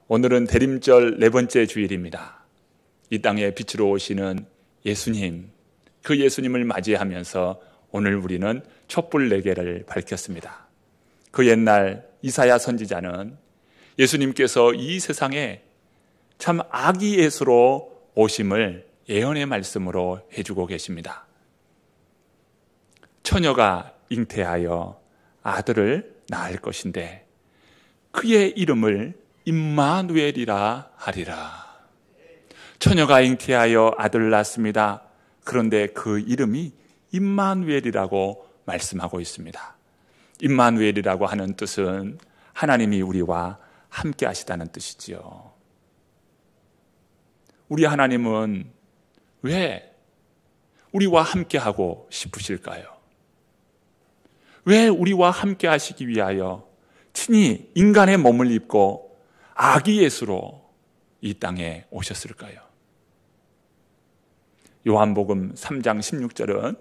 오늘은 대림절 네 번째 주일입니다. 이 땅에 빛으로 오시는 예수님, 그 예수님을 맞이하면서 오늘 우리는 촛불 4개를 밝혔습니다. 그 옛날 이사야 선지자는 예수님께서 이 세상에 참 아기 예수로 오심을 예언의 말씀으로 해주고 계십니다. 처녀가 잉태하여 아들을 낳을 것인데 그의 이름을 임마누엘이라 하리라. 처녀가 잉태하여 아들을 낳습니다. 그런데 그 이름이 임마누엘이라고 말씀하고 있습니다. 임마누엘이라고 하는 뜻은 하나님이 우리와 함께 하시다는 뜻이지요. 우리 하나님은 왜 우리와 함께 하고 싶으실까요? 왜 우리와 함께 하시기 위하여 친히 인간의 몸을 입고 아기 예수로 이 땅에 오셨을까요? 요한복음 3장 16절은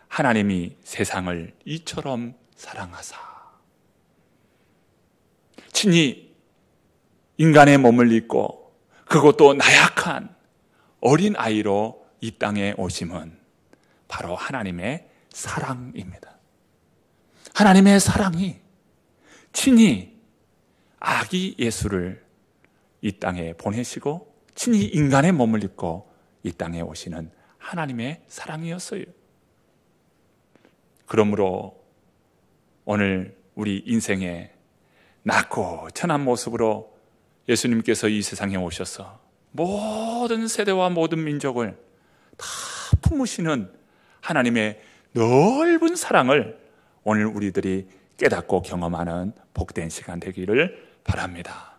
하나님이 세상을 이처럼 사랑하사 친히 인간의 몸을 입고 그것도 나약한 어린 아이로 이 땅에 오심은 바로 하나님의 사랑입니다. 하나님의 사랑이 친히 아기 예수를 이 땅에 보내시고 친히 인간의 몸을 입고 이 땅에 오시는 하나님의 사랑이었어요. 그러므로 오늘 우리 인생에 낮고 천한 모습으로 예수님께서 이 세상에 오셔서 모든 세대와 모든 민족을 다 품으시는 하나님의 넓은 사랑을 오늘 우리들이 깨닫고 경험하는 복된 시간 되기를 바랍니다.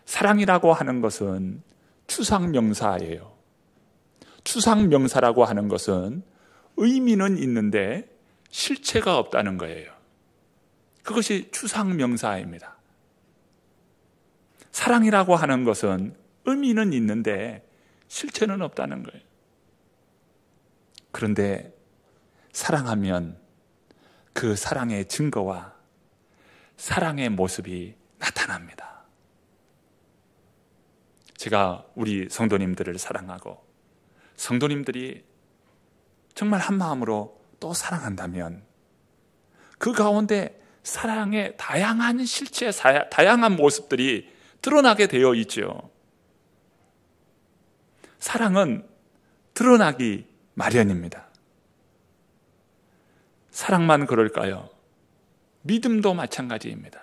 사랑이라고 하는 것은 추상명사예요. 추상명사라고 하는 것은 의미는 있는데 실체가 없다는 거예요. 그것이 추상명사입니다. 사랑이라고 하는 것은 의미는 있는데 실체는 없다는 거예요. 그런데 사랑하면 그 사랑의 증거와 사랑의 모습이 나타납니다. 제가 우리 성도님들을 사랑하고 성도님들이 정말 한 마음으로 또 사랑한다면 그 가운데 사랑의 다양한 실체, 다양한 모습들이 드러나게 되어 있죠. 사랑은 드러나기 마련입니다. 사랑만 그럴까요? 믿음도 마찬가지입니다.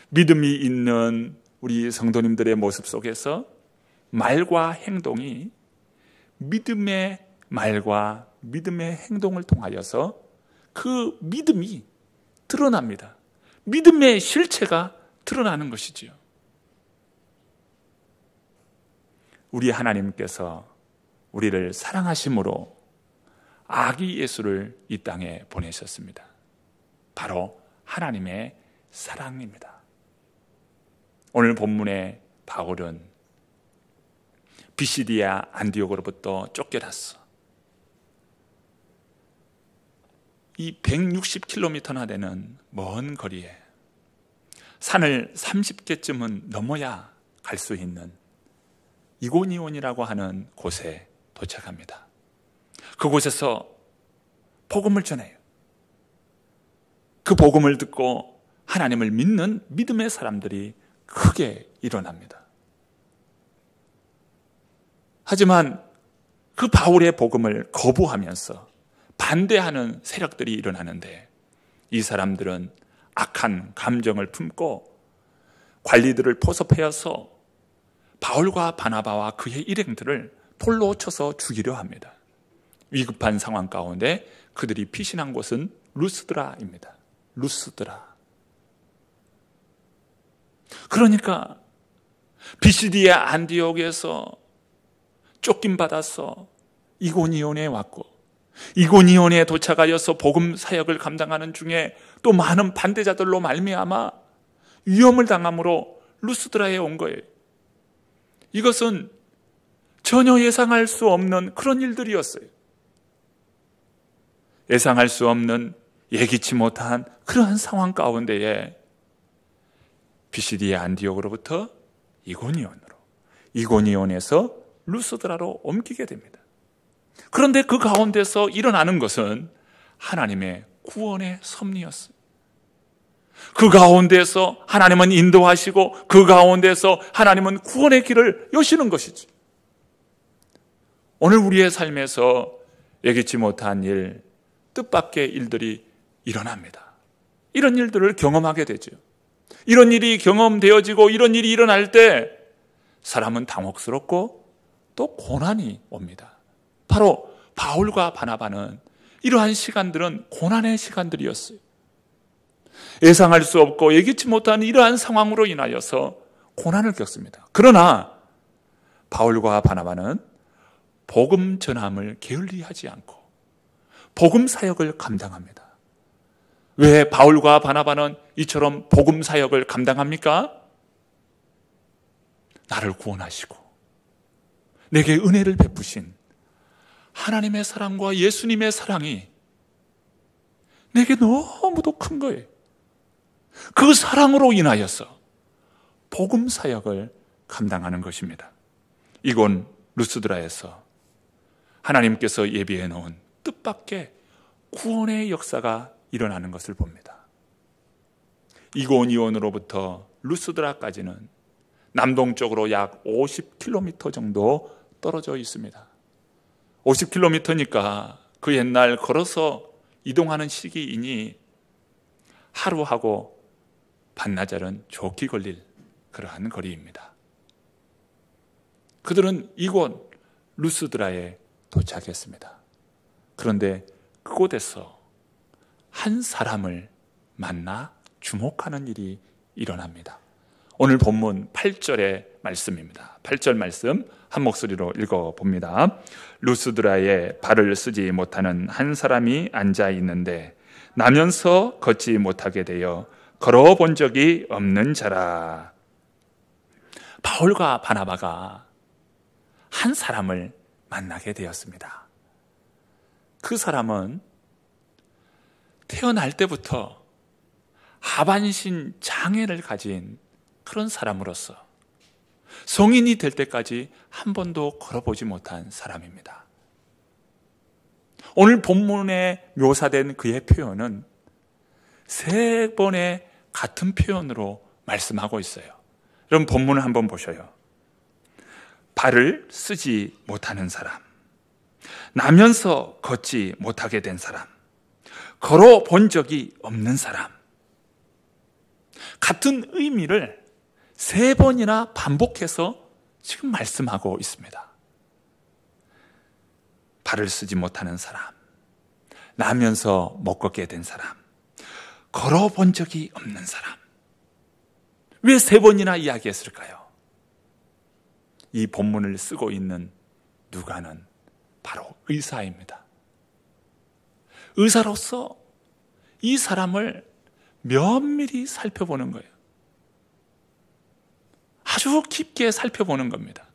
믿음이 있는 우리 성도님들의 모습 속에서 말과 행동이 믿음의 말과 믿음의 행동을 통하여서 그 믿음이 드러납니다. 믿음의 실체가 드러나는 것이지요. 우리 하나님께서 우리를 사랑하심으로 아기 예수를 이 땅에 보내셨습니다. 바로 하나님의 사랑입니다. 오늘 본문의 바울은 비시디아 안디옥으로부터 쫓겨났어. 이 160km나 되는 먼 거리에 산을 30개쯤은 넘어야 갈 수 있는 이고니온이라고 하는 곳에 도착합니다. 그곳에서 복음을 전해요. 그 복음을 듣고 하나님을 믿는 믿음의 사람들이 크게 일어납니다. 하지만 그 바울의 복음을 거부하면서 반대하는 세력들이 일어나는데 이 사람들은 악한 감정을 품고 관리들을 포섭해서 바울과 바나바와 그의 일행들을 돌로 쳐서 죽이려 합니다. 위급한 상황 가운데 그들이 피신한 곳은 루스드라입니다. 루스드라. 그러니까 비시디아 안디옥에서 쫓김받아서 이고니온에 왔고 이고니온에 도착하여서 복음 사역을 감당하는 중에 또 많은 반대자들로 말미암아 위험을 당함으로 루스드라에 온 거예요. 이것은 전혀 예상할 수 없는 그런 일들이었어요. 예상할 수 없는 예기치 못한 그러한 상황 가운데에 비시디의 안디옥으로부터 이고니온으로, 이고니온에서 루스드라로 옮기게 됩니다. 그런데 그 가운데서 일어나는 것은 하나님의 구원의 섭리였어요. 그 가운데서 하나님은 인도하시고 그 가운데서 하나님은 구원의 길을 여시는 것이지. 오늘 우리의 삶에서 예기치 못한 일, 뜻밖의 일들이 일어납니다. 이런 일들을 경험하게 되죠. 이런 일이 경험되어지고 이런 일이 일어날 때 사람은 당혹스럽고 또 고난이 옵니다. 바로 바울과 바나바는 이러한 시간들은 고난의 시간들이었어요. 예상할 수 없고 예기치 못한 이러한 상황으로 인하여서 고난을 겪습니다. 그러나 바울과 바나바는 복음 전함을 게을리하지 않고 복음 사역을 감당합니다. 왜 바울과 바나바는 이처럼 복음 사역을 감당합니까? 나를 구원하시고 내게 은혜를 베푸신 하나님의 사랑과 예수님의 사랑이 내게 너무도 큰 거예요. 그 사랑으로 인하여서 복음 사역을 감당하는 것입니다. 이곳 루스드라에서 하나님께서 예비해 놓은 뜻밖의 구원의 역사가 일어나는 것을 봅니다. 이고니온으로부터 루스드라까지는 남동쪽으로 약 50km 정도 떨어져 있습니다. 50km니까 그 옛날 걸어서 이동하는 시기이니 하루하고 반나절은 좋게 걸릴 그러한 거리입니다. 그들은 이곳 루스드라에 도착했습니다. 그런데 그곳에서 한 사람을 만나 주목하는 일이 일어납니다. 오늘 본문 8절의 말씀입니다. 8절 말씀 한 목소리로 읽어봅니다. 루스드라에 발을 쓰지 못하는 한 사람이 앉아 있는데 나면서 걷지 못하게 되어 걸어본 적이 없는 자라. 바울과 바나바가 한 사람을 만나게 되었습니다. 그 사람은 태어날 때부터 하반신 장애를 가진 그런 사람으로서 성인이 될 때까지 한 번도 걸어보지 못한 사람입니다. 오늘 본문에 묘사된 그의 표현은 3번의 같은 표현으로 말씀하고 있어요. 여러분 본문을 한번 보셔요. 발을 쓰지 못하는 사람, 나면서 걷지 못하게 된 사람, 걸어본 적이 없는 사람. 같은 의미를 3번이나 반복해서 지금 말씀하고 있습니다. 발을 쓰지 못하는 사람, 나면서 못 걷게 된 사람, 걸어본 적이 없는 사람. 왜 3번이나 이야기했을까요? 이 본문을 쓰고 있는 누가는 바로 의사입니다. 의사로서 이 사람을 면밀히 살펴보는 거예요. 아주 깊게 살펴보는 겁니다.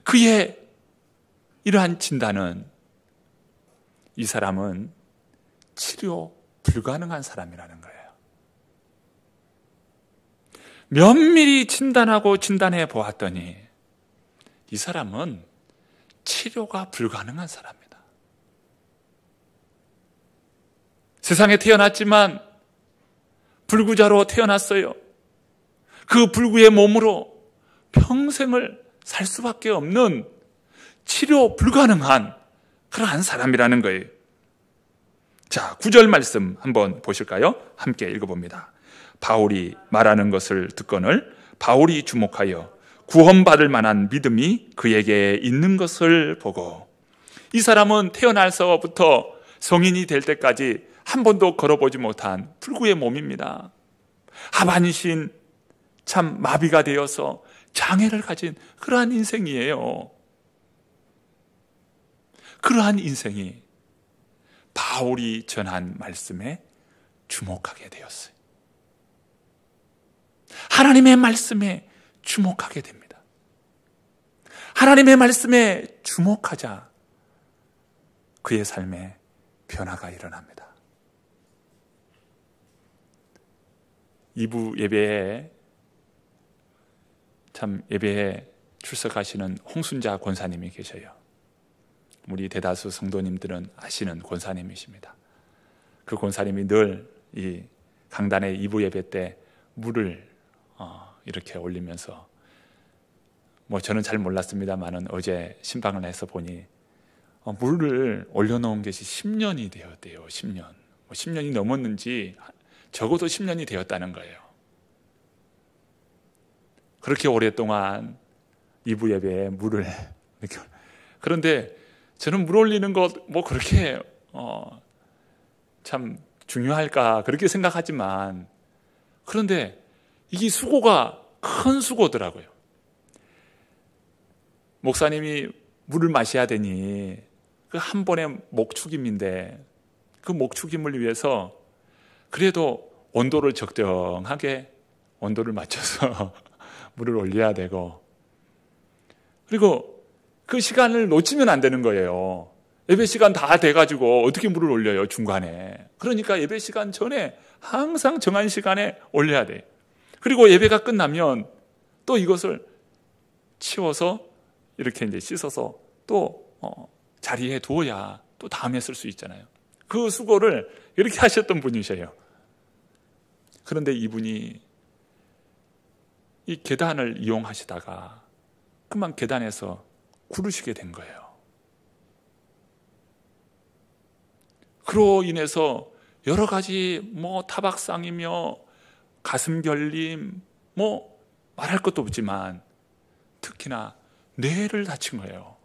그의 이러한 진단은 이 사람은 치료 불가능한 사람이라는 거예요. 면밀히 진단하고 진단해 보았더니 이 사람은 치료가 불가능한 사람입니다. 세상에 태어났지만 불구자로 태어났어요. 그 불구의 몸으로 평생을 살 수밖에 없는 치료 불가능한 그러한 사람이라는 거예요. 자, 9절 말씀 한번 보실까요? 함께 읽어봅니다. 바울이 말하는 것을 듣거늘 바울이 주목하여 구원받을 만한 믿음이 그에게 있는 것을 보고, 이 사람은 태어나서부터 성인이 될 때까지 한 번도 걸어보지 못한 불구의 몸입니다. 하반신 참 마비가 되어서 장애를 가진 그러한 인생이에요. 그러한 인생이 바울이 전한 말씀에 주목하게 되었어요. 하나님의 말씀에 주목하게 됩니다. 하나님의 말씀에 주목하자 그의 삶에 변화가 일어납니다. 2부 예배에 참 예배에 출석하시는 홍순자 권사님이 계셔요. 우리 대다수 성도님들은 아시는 권사님이십니다. 그 권사님이 늘 이 강단의 2부 예배 때 물을 이렇게 올리면서 저는 잘 몰랐습니다만은 어제 신방을 해서 보니 물을 올려놓은 것이 10년이 되었대요. 10년. 10년이 넘었는지 적어도 10년이 되었다는 거예요. 그렇게 오랫동안 2부 예배에 물을 이렇게. 그런데 저는 물 올리는 것 그렇게 참 중요할까 그렇게 생각하지만, 그런데 이게 수고가 큰 수고더라고요. 목사님이 물을 마셔야 되니 그 한 번의 목축임인데, 그 목축임을 위해서 그래도 온도를 적정하게 온도를 맞춰서 물을 올려야 되고, 그리고 그 시간을 놓치면 안 되는 거예요. 예배 시간 다 돼가지고 어떻게 물을 올려요, 중간에. 그러니까 예배 시간 전에 항상 정한 시간에 올려야 돼. 그리고 예배가 끝나면 또 이것을 치워서 이렇게 이제 씻어서 또 자리에 두어야 또 다음에 쓸 수 있잖아요. 그 수고를 이렇게 하셨던 분이셔요. 그런데 이분이 이 계단을 이용하시다가 그만 계단에서 구르시게 된 거예요. 그로 인해서 여러 가지 타박상이며 가슴 결림 말할 것도 없지만 특히나 뇌를 다친 거예요.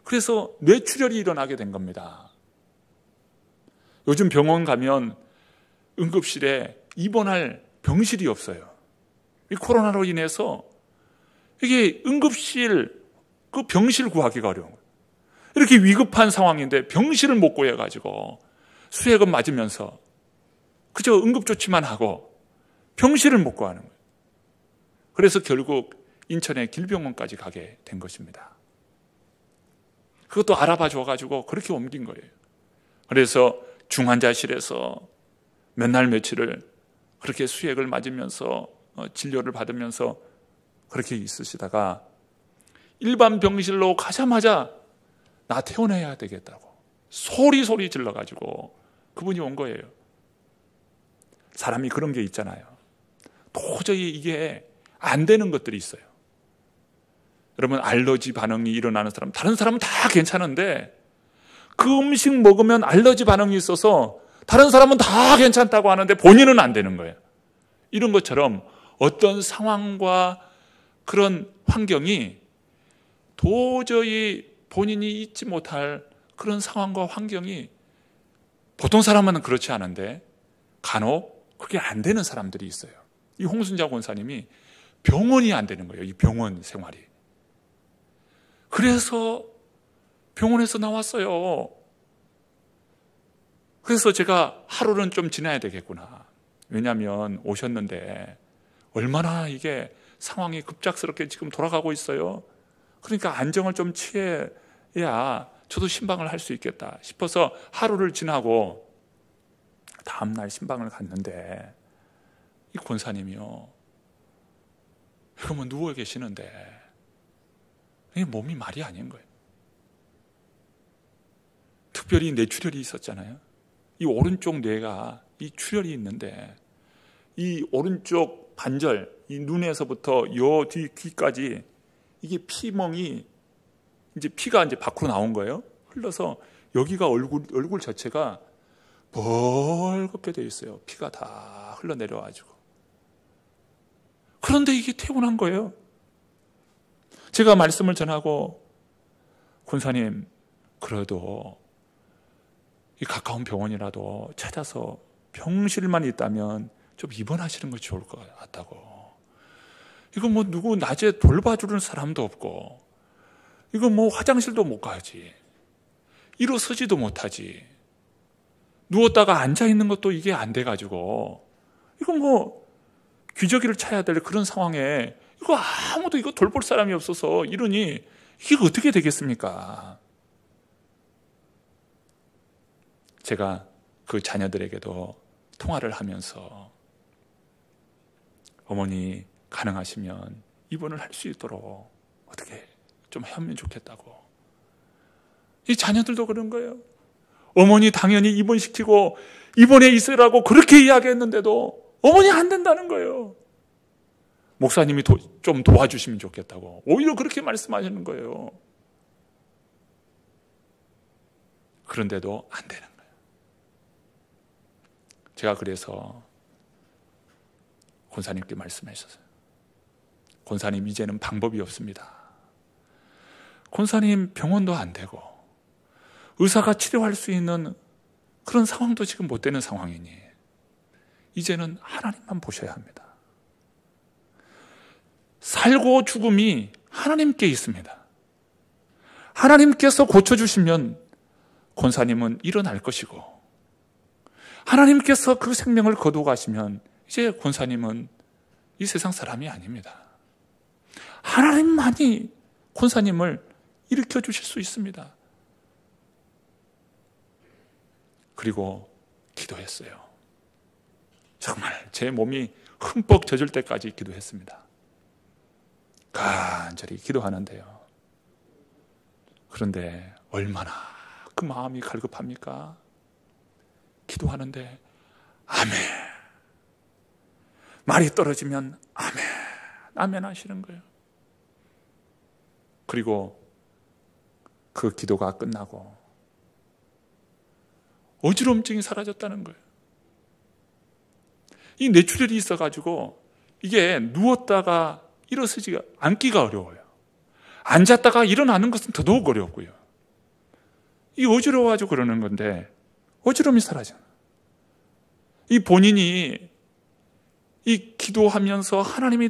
그래서 뇌출혈이 일어나게 된 겁니다. 요즘 병원 가면 응급실에 입원할 병실이 없어요. 이 코로나로 인해서 이게 응급실 그 병실 구하기가 어려운 거예요. 이렇게 위급한 상황인데 병실을 못 구해가지고 수액은 맞으면서 그저 응급조치만 하고 병실을 못 구하는 거예요. 그래서 결국 인천의 길병원까지 가게 된 것입니다. 그것도 알아봐 줘가지고 그렇게 옮긴 거예요. 그래서 중환자실에서 몇 날 며칠을 그렇게 수액을 맞으면서 진료를 받으면서 그렇게 있으시다가 일반 병실로 가자마자 나 퇴원해야 되겠다고 소리 질러가지고 그분이 온 거예요. 사람이 그런 게 있잖아요. 도저히 이게 안 되는 것들이 있어요. 여러분, 알러지 반응이 일어나는 사람, 다른 사람은 다 괜찮은데 그 음식 먹으면 알러지 반응이 있어서 다른 사람은 다 괜찮다고 하는데 본인은 안 되는 거예요. 이런 것처럼 어떤 상황과 그런 환경이 도저히 본인이 잊지 못할 그런 상황과 환경이 보통 사람은 그렇지 않은데 간혹 그게 안 되는 사람들이 있어요. 이 홍순자 권사님이 병원이 안 되는 거예요. 이 병원 생활이. 그래서 병원에서 나왔어요. 그래서 제가 하루는 좀 지나야 되겠구나. 왜냐하면 오셨는데 얼마나 이게 상황이 급작스럽게 지금 돌아가고 있어요. 그러니까 안정을 좀 취해야 저도 신방을 할 수 있겠다 싶어서 하루를 지나고 다음날 신방을 갔는데 이 권사님이요, 그러면 누워 계시는데 이 몸이 말이 아닌 거예요. 특별히 뇌출혈이 있었잖아요. 이 오른쪽 뇌가 이 출혈이 있는데 이 오른쪽 반절, 이 눈에서부터 요 뒤 귀까지 이게 피멍이 이제 피가 이제 밖으로 나온 거예요. 흘러서 여기가 얼굴 자체가 벌겋게 돼 있어요. 피가 다 흘러내려가지고. 그런데 이게 퇴원한 거예요. 제가 말씀을 전하고, 권사님, 그래도 이 가까운 병원이라도 찾아서 병실만 있다면 좀 입원하시는 거 좋을 것 같다고. 이거 누구 낮에 돌봐주는 사람도 없고, 이거 화장실도 못 가지, 일어서지도 못하지, 누웠다가 앉아있는 것도 이게 안 돼가지고, 이거 기저귀를 차야 될 그런 상황에 이거 아무도 이거 돌볼 사람이 없어서 이러니 이게 어떻게 되겠습니까? 제가 그 자녀들에게도 통화를 하면서 어머니 가능하시면 입원을 할 수 있도록 어떻게 좀 하면 좋겠다고. 이 자녀들도 그런 거예요. 어머니 당연히 입원시키고 입원해 있으라고 그렇게 이야기했는데도 어머니 안 된다는 거예요. 목사님이 좀 도와주시면 좋겠다고 오히려 그렇게 말씀하시는 거예요. 그런데도 안 되는 거예요. 제가 그래서 권사님께 말씀하셨어요. 권사님, 이제는 방법이 없습니다. 권사님 병원도 안 되고 의사가 치료할 수 있는 그런 상황도 지금 못 되는 상황이니 이제는 하나님만 보셔야 합니다. 살고 죽음이 하나님께 있습니다. 하나님께서 고쳐주시면 권사님은 일어날 것이고, 하나님께서 그 생명을 거두어 가시면 이제 권사님은 이 세상 사람이 아닙니다. 하나님만이 권사님을 일으켜 주실 수 있습니다. 그리고 기도했어요. 정말 제 몸이 흠뻑 젖을 때까지 기도했습니다. 간절히 기도하는데요. 그런데 얼마나 그 마음이 갈급합니까? 기도하는데 아멘, 말이 떨어지면 아멘, 아멘 하시는 거예요. 그리고 그 기도가 끝나고 어지럼증이 사라졌다는 거예요. 이 뇌출혈이 있어가지고 이게 누웠다가 일어서지가 앉기가 어려워요. 앉았다가 일어나는 것은 더더욱 어렵고요. 이 어지러워가지고 그러는 건데 어지럼이 사라져요. 이 본인이 이 기도하면서 하나님이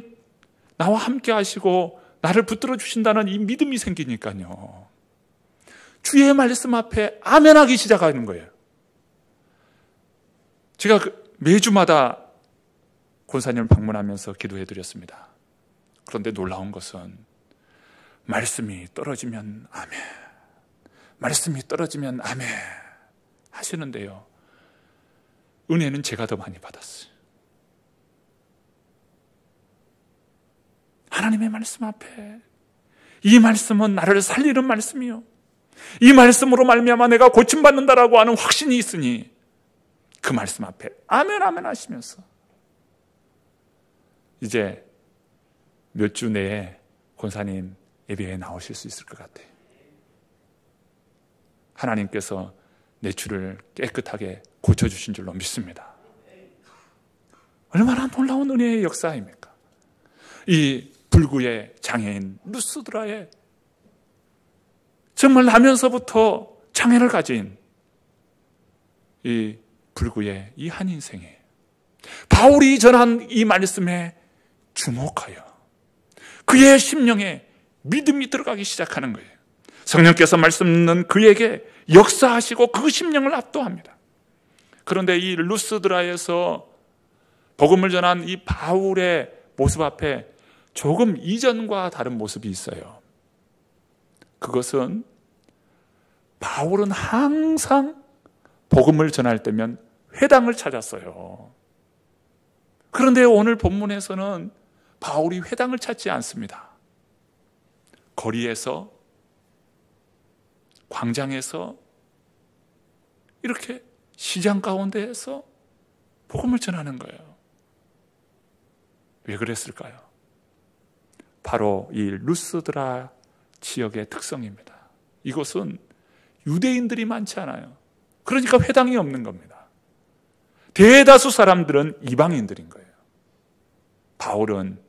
나와 함께 하시고 나를 붙들어 주신다는 이 믿음이 생기니까요. 주의 말씀 앞에 아멘하기 시작하는 거예요. 제가 매주마다 권사님을 방문하면서 기도해 드렸습니다. 그런데 놀라운 것은 말씀이 떨어지면 아멘, 말씀이 떨어지면 아멘 하시는데요. 은혜는 제가 더 많이 받았어요. 하나님의 말씀 앞에 이 말씀은 나를 살리는 말씀이요, 이 말씀으로 말미암아 내가 고침받는다라고 하는 확신이 있으니 그 말씀 앞에 아멘 아멘 하시면서 이제 몇 주 내에 권사님 예배에 나오실 수 있을 것 같아요. 하나님께서 뇌출을 깨끗하게 고쳐주신 줄로 믿습니다. 얼마나 놀라운 은혜의 역사입니까? 이 불구의 장애인 루스드라의 정말 나면서부터 장애를 가진 이 불구의 이 한 인생에 바울이 전한 이 말씀에 주목하여 그의 심령에 믿음이 들어가기 시작하는 거예요. 성령께서 말씀 듣는 그에게 역사하시고 그 심령을 압도합니다. 그런데 이 루스드라에서 복음을 전한 이 바울의 모습 앞에 조금 이전과 다른 모습이 있어요. 그것은 바울은 항상 복음을 전할 때면 회당을 찾았어요. 그런데 오늘 본문에서는 바울이 회당을 찾지 않습니다. 거리에서, 광장에서, 이렇게 시장 가운데에서 복음을 전하는 거예요. 왜 그랬을까요? 바로 이 루스드라 지역의 특성입니다. 이곳은 유대인들이 많지 않아요. 그러니까 회당이 없는 겁니다. 대다수 사람들은 이방인들인 거예요. 바울은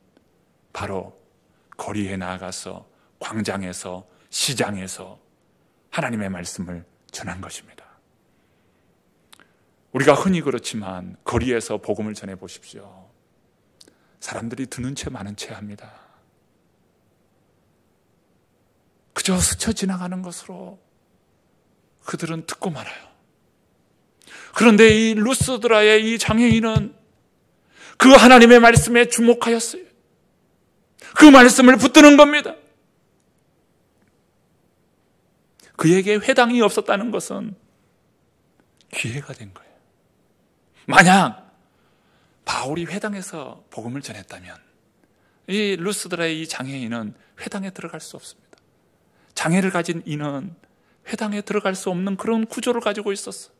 바로 거리에 나아가서, 광장에서, 시장에서 하나님의 말씀을 전한 것입니다. 우리가 흔히 그렇지만 거리에서 복음을 전해 보십시오. 사람들이 드는 채 많은 채 합니다. 그저 스쳐 지나가는 것으로 그들은 듣고 말아요. 그런데 이 루스드라의 이 장애인은 그 하나님의 말씀에 주목하였어요. 그 말씀을 붙드는 겁니다. 그에게 회당이 없었다는 것은 기회가 된 거예요. 만약 바울이 회당에서 복음을 전했다면 이 루스드라의 이 장애인은 회당에 들어갈 수 없습니다. 장애를 가진 이는 회당에 들어갈 수 없는 그런 구조를 가지고 있었어.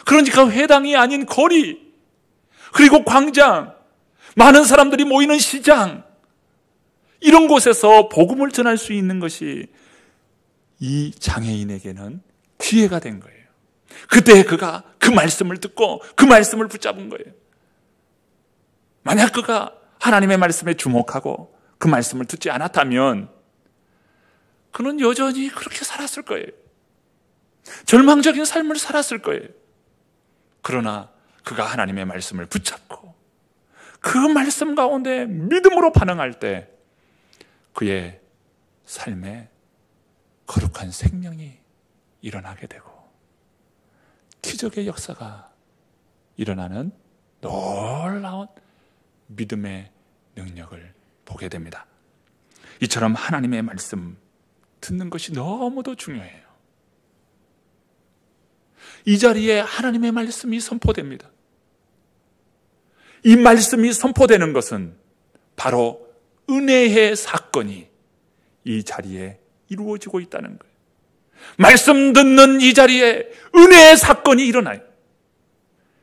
그러니까 회당이 아닌 거리, 그리고 광장, 많은 사람들이 모이는 시장, 이런 곳에서 복음을 전할 수 있는 것이 이 장애인에게는 기회가 된 거예요. 그때 그가 그 말씀을 듣고 그 말씀을 붙잡은 거예요. 만약 그가 하나님의 말씀에 주목하고 그 말씀을 듣지 않았다면 그는 여전히 그렇게 살았을 거예요. 절망적인 삶을 살았을 거예요. 그러나 그가 하나님의 말씀을 붙잡고 그 말씀 가운데 믿음으로 반응할 때 그의 삶에 거룩한 생명이 일어나게 되고 기적의 역사가 일어나는 놀라운 믿음의 능력을 보게 됩니다. 이처럼 하나님의 말씀 듣는 것이 너무도 중요해요. 이 자리에 하나님의 말씀이 선포됩니다. 이 말씀이 선포되는 것은 바로 은혜의 사건이 이 자리에 이루어지고 있다는 거예요. 말씀 듣는 이 자리에 은혜의 사건이 일어나요.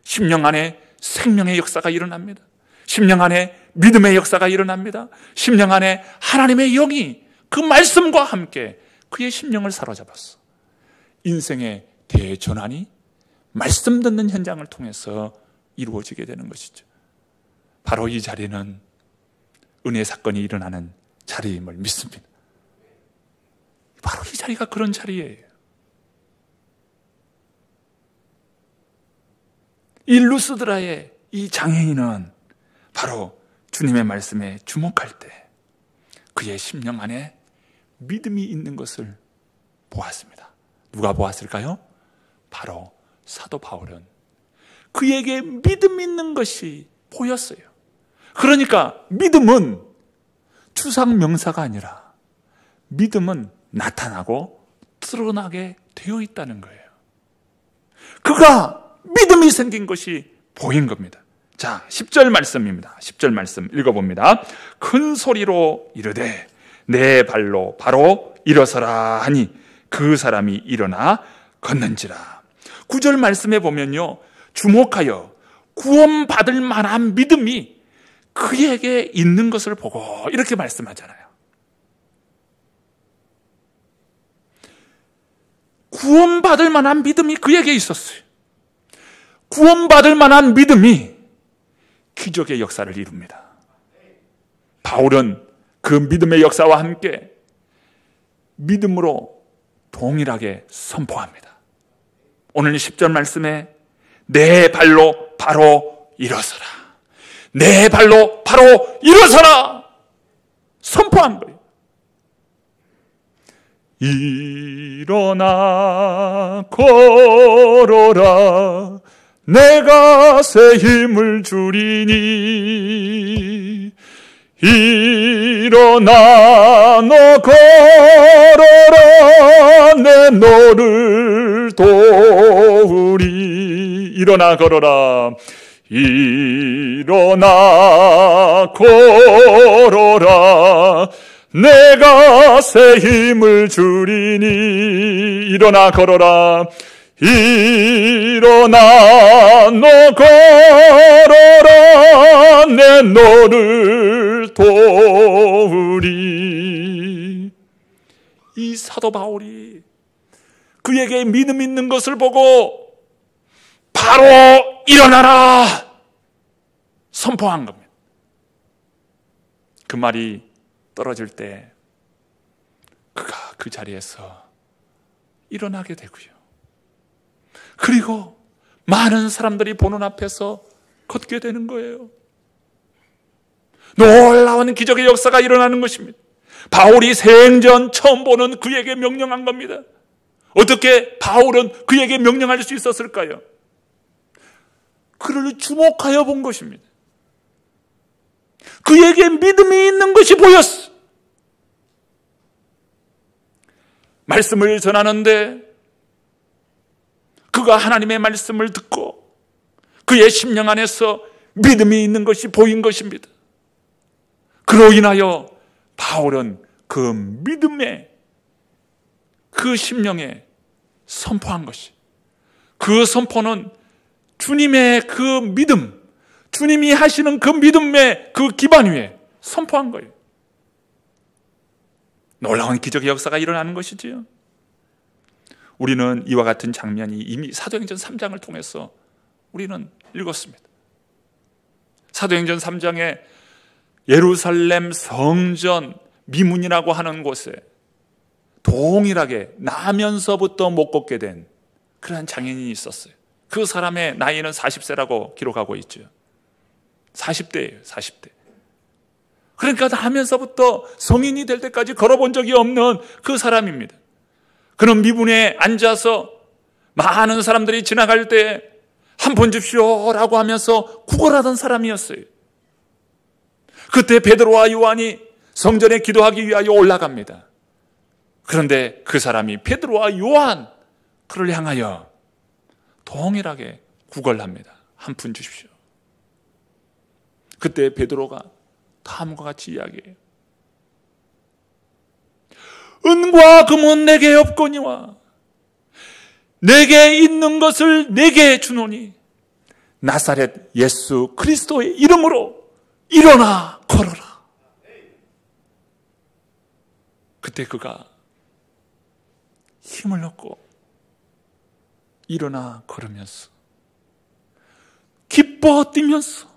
심령 안에 생명의 역사가 일어납니다. 심령 안에 믿음의 역사가 일어납니다. 심령 안에 하나님의 영이 그 말씀과 함께 그의 심령을 사로잡았어. 인생의 대전환이 말씀 듣는 현장을 통해서 이루어지게 되는 것이죠. 바로 이 자리는 은혜 사건이 일어나는 자리임을 믿습니다. 바로 이 자리가 그런 자리예요. 이 루스드라의 이 장애인은 바로 주님의 말씀에 주목할 때 그의 심령 안에 믿음이 있는 것을 보았습니다. 누가 보았을까요? 바로 사도 바울은 그에게 믿음 있는 것이 보였어요. 그러니까 믿음은 추상 명사가 아니라 믿음은 나타나고 드러나게 되어 있다는 거예요. 그가 믿음이 생긴 것이 보인 겁니다. 자, 10절 말씀입니다. 10절 말씀 읽어봅니다. 큰 소리로 이르되 내 발로 바로 일어서라 하니 그 사람이 일어나 걷는지라. 9절 말씀에 보면요, 주목하여 구원받을 만한 믿음이 그에게 있는 것을 보고 이렇게 말씀하잖아요. 구원받을 만한 믿음이 그에게 있었어요. 구원받을 만한 믿음이 기적의 역사를 이룹니다. 바울은 그 믿음의 역사와 함께 믿음으로 동일하게 선포합니다. 오늘 10절 말씀에 내 발로 바로 일어서라. 내 발로 바로 일어서라. 선포한 거예요. 일어나 걸어라. 내가 새 힘을 주리니. 일어나 너 걸어라. 내 너를 도우리. 일어나 걸어라. 일어나 걸어라. 내가 새 힘을 주리니. 일어나 걸어라. 일어나 너 걸어라. 내 너를 도우리. 이 사도 바울이 그에게 믿음 있는 것을 보고 바로 일어나라 선포한 겁니다. 그 말이 떨어질 때 그가 그 자리에서 일어나게 되고요. 그리고 많은 사람들이 보는 앞에서 걷게 되는 거예요. 놀라운 기적의 역사가 일어나는 것입니다. 바울이 생전 처음 보는 그에게 명령한 겁니다. 어떻게 바울은 그에게 명령할 수 있었을까요? 그를 주목하여 본 것입니다. 그에게 믿음이 있는 것이 보였어. 말씀을 전하는데 그가 하나님의 말씀을 듣고 그의 심령 안에서 믿음이 있는 것이 보인 것입니다. 그로 인하여 바울은 그 믿음의 그 심령에 선포한 것이, 그 선포는 주님의 그 믿음, 주님이 하시는 그 믿음의 그 기반 위에 선포한 거예요. 놀라운 기적의 역사가 일어나는 것이지요. 우리는 이와 같은 장면이 이미 사도행전 3장을 통해서 우리는 읽었습니다. 사도행전 3장에 예루살렘 성전 미문이라고 하는 곳에 동일하게 나면서부터 못 걷게 된 그러한 장애인이 있었어요. 그 사람의 나이는 40세라고 기록하고 있죠. 40대예요, 40대. 그러니까 나면서부터 성인이 될 때까지 걸어본 적이 없는 그 사람입니다. 그는 미문에 앉아서 많은 사람들이 지나갈 때 한 번 줍시오라고 하면서 구걸하던 사람이었어요. 그때 베드로와 요한이 성전에 기도하기 위하여 올라갑니다. 그런데 그 사람이 베드로와 요한 그를 향하여 동일하게 구걸합니다. 한 푼 주십시오. 그때 베드로가 다음과 같이 이야기해요. 은과 금은 내게 없거니와 내게 있는 것을 내게 주노니 나사렛 예수 그리스도의 이름으로 일어나 걸어라. 그때 그가 힘을 얻고 일어나 걸으면서 기뻐 뛰면서,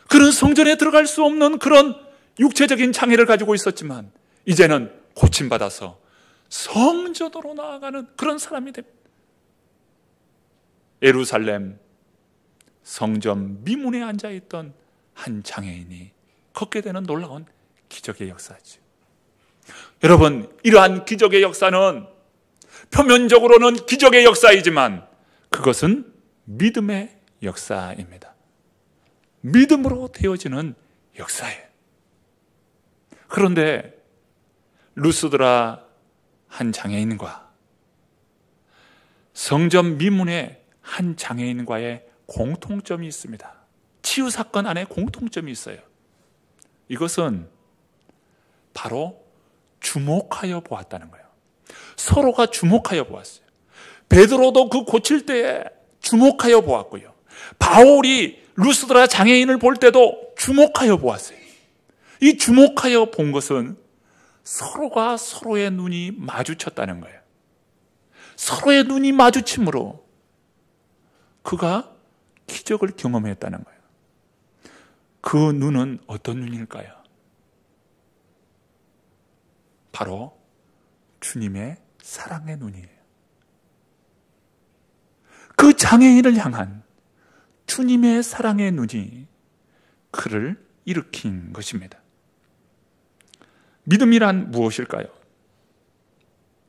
그런 성전에 들어갈 수 없는 그런 육체적인 장애를 가지고 있었지만 이제는 고침받아서 성전으로 나아가는 그런 사람이 됩니다. 예루살렘 성전 미문에 앉아있던 한 장애인이 걷게 되는 놀라운 기적의 역사죠. 여러분, 이러한 기적의 역사는 표면적으로는 기적의 역사이지만 그것은 믿음의 역사입니다. 믿음으로 되어지는 역사예요. 그런데 루스드라 한 장애인과 성전 미문의 한 장애인과의 공통점이 있습니다. 치유 사건 안에 공통점이 있어요. 이것은 바로 주목하여 보았다는 거예요. 서로가 주목하여 보았어요. 베드로도 그 고칠 때에 주목하여 보았고요. 바울이 루스드라 장애인을 볼 때도 주목하여 보았어요. 이 주목하여 본 것은 서로가 서로의 눈이 마주쳤다는 거예요. 서로의 눈이 마주침으로 그가 기적을 경험했다는 거예요. 그 눈은 어떤 눈일까요? 바로 주님의 사랑의 눈이에요. 그 장애인을 향한 주님의 사랑의 눈이 그를 일으킨 것입니다. 믿음이란 무엇일까요?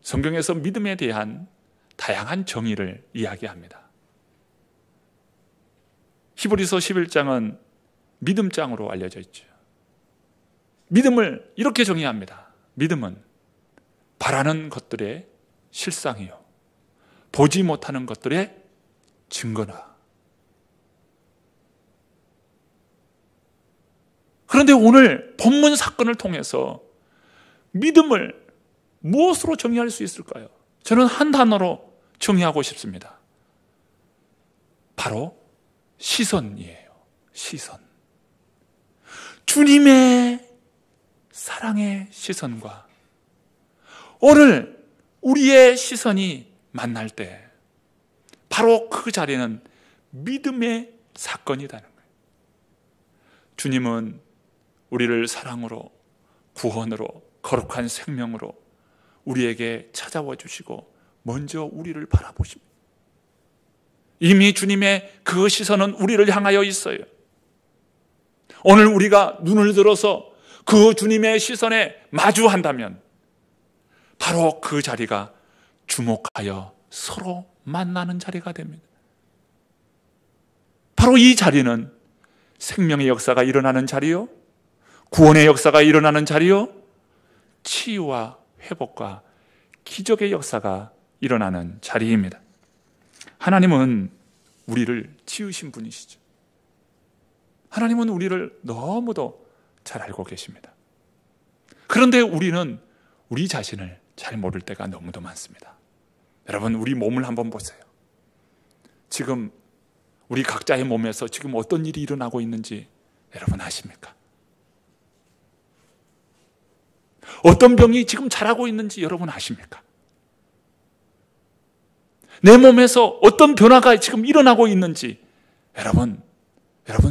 성경에서 믿음에 대한 다양한 정의를 이야기합니다. 히브리서 11장은 믿음장으로 알려져 있죠. 믿음을 이렇게 정의합니다. 믿음은 바라는 것들의 실상이요, 보지 못하는 것들의 증거나. 그런데 오늘 본문 사건을 통해서 믿음을 무엇으로 정의할 수 있을까요? 저는 한 단어로 정의하고 싶습니다. 바로 시선이에요. 시선. 주님의 사랑의 시선과 오늘 우리의 시선이 만날 때 바로 그 자리는 믿음의 사건이라는 거예요. 주님은 우리를 사랑으로, 구원으로, 거룩한 생명으로 우리에게 찾아와 주시고 먼저 우리를 바라보십니다. 이미 주님의 그 시선은 우리를 향하여 있어요. 오늘 우리가 눈을 들어서 그 주님의 시선에 마주한다면 바로 그 자리가 주목하여 서로 만나는 자리가 됩니다. 바로 이 자리는 생명의 역사가 일어나는 자리요, 구원의 역사가 일어나는 자리요, 치유와 회복과 기적의 역사가 일어나는 자리입니다. 하나님은 우리를 지으신 분이시죠. 하나님은 우리를 너무도 잘 알고 계십니다. 그런데 우리는 우리 자신을 잘 모를 때가 너무도 많습니다. 여러분, 우리 몸을 한번 보세요. 지금 우리 각자의 몸에서 지금 어떤 일이 일어나고 있는지 여러분 아십니까? 어떤 병이 지금 자라고 있는지 여러분 아십니까? 내 몸에서 어떤 변화가 지금 일어나고 있는지 여러분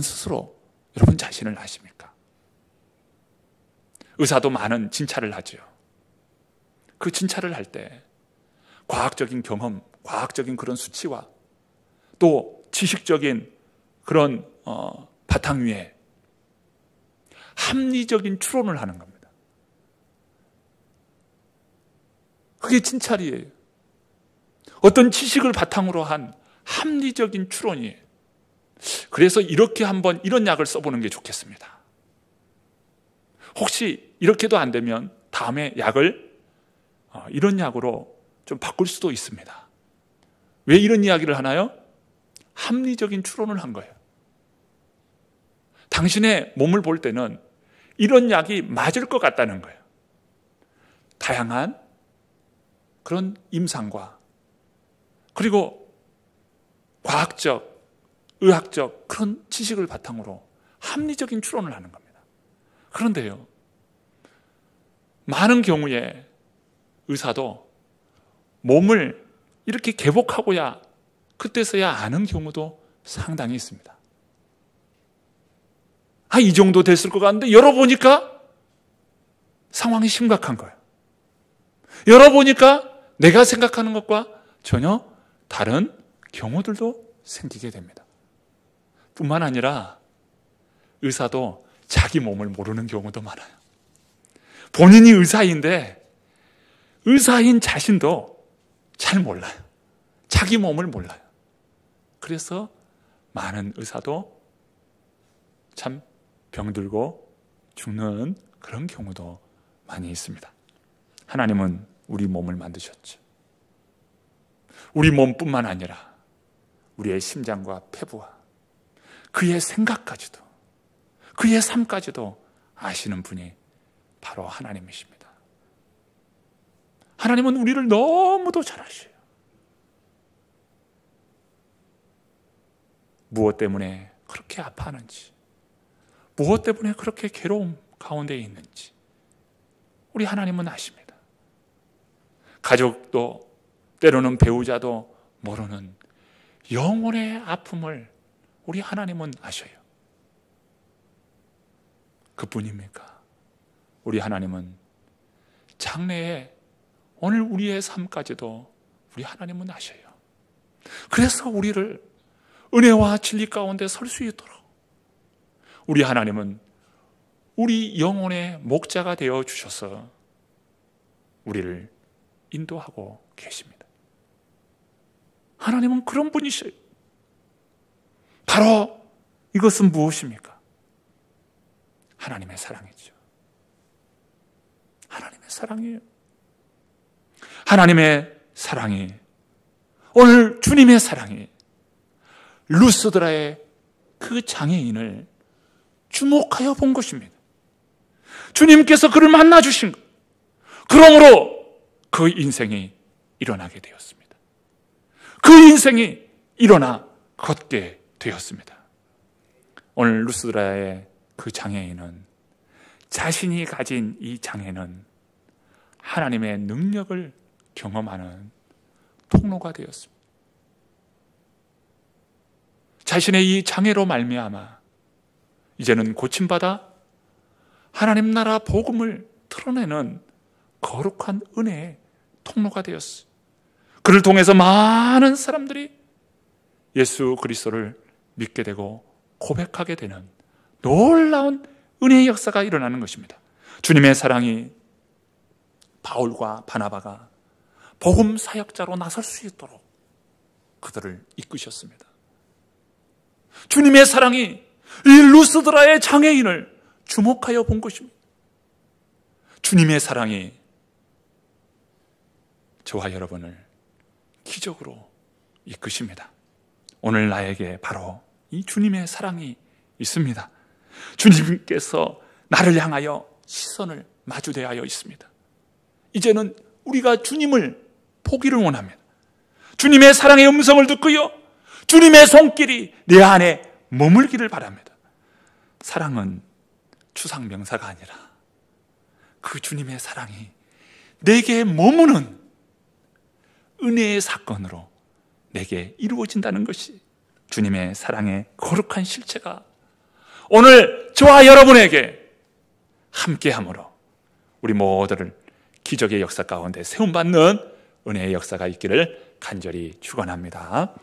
스스로 여러분 자신을 아십니까? 의사도 많은 진찰을 하죠. 그 진찰을 할 때 과학적인 경험, 과학적인 그런 수치와 또 지식적인 그런 바탕 위에 합리적인 추론을 하는 겁니다. 그게 진찰이에요. 어떤 지식을 바탕으로 한 합리적인 추론이에요. 그래서 이렇게 한번 이런 약을 써보는 게 좋겠습니다. 혹시 이렇게도 안 되면 다음에 약을 이런 약으로 좀 바꿀 수도 있습니다. 왜 이런 이야기를 하나요? 합리적인 추론을 한 거예요. 당신의 몸을 볼 때는 이런 약이 맞을 것 같다는 거예요. 다양한 그런 임상과 그리고 과학적, 의학적 그런 지식을 바탕으로 합리적인 추론을 하는 겁니다. 그런데요, 많은 경우에 의사도 몸을 이렇게 개복하고야 그때서야 아는 경우도 상당히 있습니다. 이 정도 됐을 것 같은데 열어보니까 상황이 심각한 거예요. 열어보니까 내가 생각하는 것과 전혀 다른 경우들도 생기게 됩니다. 뿐만 아니라 의사도 자기 몸을 모르는 경우도 많아요. 본인이 의사인데 의사인 자신도 잘 몰라요. 자기 몸을 몰라요. 그래서 많은 의사도 참 병들고 죽는 그런 경우도 많이 있습니다. 하나님은 우리 몸을 만드셨죠. 우리 몸뿐만 아니라 우리의 심장과 폐부와 그의 생각까지도 그의 삶까지도 아시는 분이 바로 하나님이십니다. 하나님은 우리를 너무도 잘 아셔요. 무엇 때문에 그렇게 아파하는지, 무엇 때문에 그렇게 괴로움 가운데 있는지 우리 하나님은 아십니다. 가족도 때로는 배우자도 모르는 영혼의 아픔을 우리 하나님은 아셔요. 그뿐입니까? 우리 하나님은 장래에 오늘 우리의 삶까지도 우리 하나님은 아셔요. 그래서 우리를 은혜와 진리 가운데 설 수 있도록 우리 하나님은 우리 영혼의 목자가 되어 주셔서 우리를 인도하고 계십니다. 하나님은 그런 분이셔요. 바로 이것은 무엇입니까? 하나님의 사랑이죠. 하나님의 사랑이에요. 하나님의 사랑이, 오늘 주님의 사랑이 루스드라의 그 장애인을 주목하여 본 것입니다. 주님께서 그를 만나주신 것, 그러므로 그 인생이 일어나게 되었습니다. 그 인생이 일어나 걷게 되었습니다. 오늘 루스드라의 그 장애인은, 자신이 가진 이 장애는 하나님의 능력을 경험하는 통로가 되었습니다. 자신의 이 장애로 말미암아 이제는 고침받아 하나님 나라 복음을 드러내는 거룩한 은혜의 통로가 되었어요. 그를 통해서 많은 사람들이 예수 그리스도를 믿게 되고 고백하게 되는 놀라운 은혜의 역사가 일어나는 것입니다. 주님의 사랑이 바울과 바나바가 복음 사역자로 나설 수 있도록 그들을 이끄셨습니다. 주님의 사랑이 이 루스드라의 장애인을 주목하여 본 것입니다. 주님의 사랑이 저와 여러분을 기적으로 이끄십니다. 오늘 나에게 바로 이 주님의 사랑이 있습니다. 주님께서 나를 향하여 시선을 마주대하여 있습니다. 이제는 우리가 주님을 보기를 원합니다. 주님의 사랑의 음성을 듣고요, 주님의 손길이 내 안에 머물기를 바랍니다. 사랑은 추상명사가 아니라 그 주님의 사랑이 내게 머무는 은혜의 사건으로 내게 이루어진다는 것이 주님의 사랑의 거룩한 실체가 오늘 저와 여러분에게 함께함으로 우리 모두를 기적의 역사 가운데 세움받는 은혜의 역사가 있기를 간절히 축원합니다.